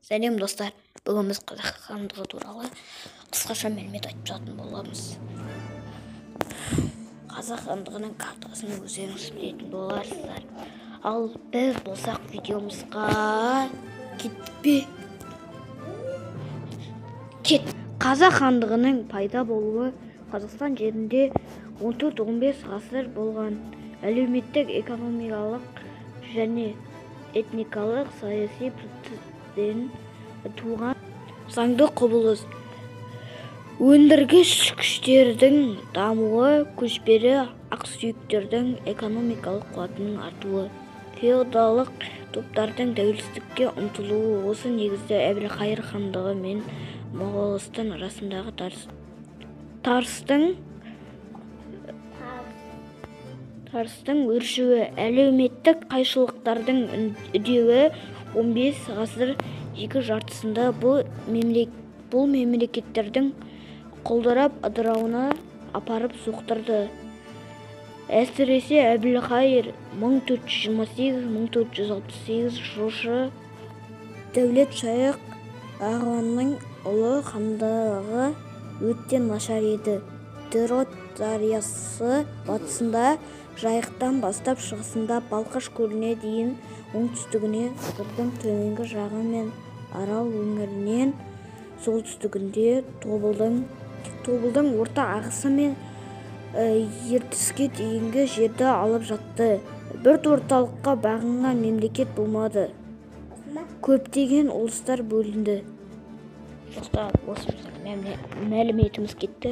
Сәлем достар, бүгін біз қазақ хандығы туралы қысқаша мәлімет айтып жататын боламыз. Қазақ хандығының картасын өздеріңіз білетін боларсыздар. Ал біз болсақ видеомызға кет. Қазақ хандығының пайда болуы Қазақстан жерінде 14-15 ғасыр болған. Әлеуметтік, экономикалық және этникалық саяси процестен туған заңды құбылыс. Өндіргіш күштердің дамуы, көшпелі ақсүйектердің экономикалық қуатының артуы, феодалдық топтардың тәуелсіздікке ұмтылуы. Осы негізде Әбілқайыр хандығы мен Моғолстан арасындағы тарыстың өршуі, әлеуметтік қайшылықтардың үдеуі 15 ғасыр екі жартысында бұл мемлекеттердің құлдырап ыдырауына апарып соқтырды. Әсіресе Әбілқайыр 1428-1468 жошы Дәулет Шайық ағуанның ұлы хандығы өте нашар еді. Дырот дариясы батысында, Жайықтан бастап шығысында Балқаш көліне дейін, оңтүстігіне Сырдың төменгі жағы мен Арал өңірінен солтүстігінде Тобылдың орта ағысы мен Ертіске дейінгі жерді алып жатты. Бір орталыққа бағынған мемлекет болмады. Көптеген ұлыстар бөлінді. Осы мәліметіміз бітті.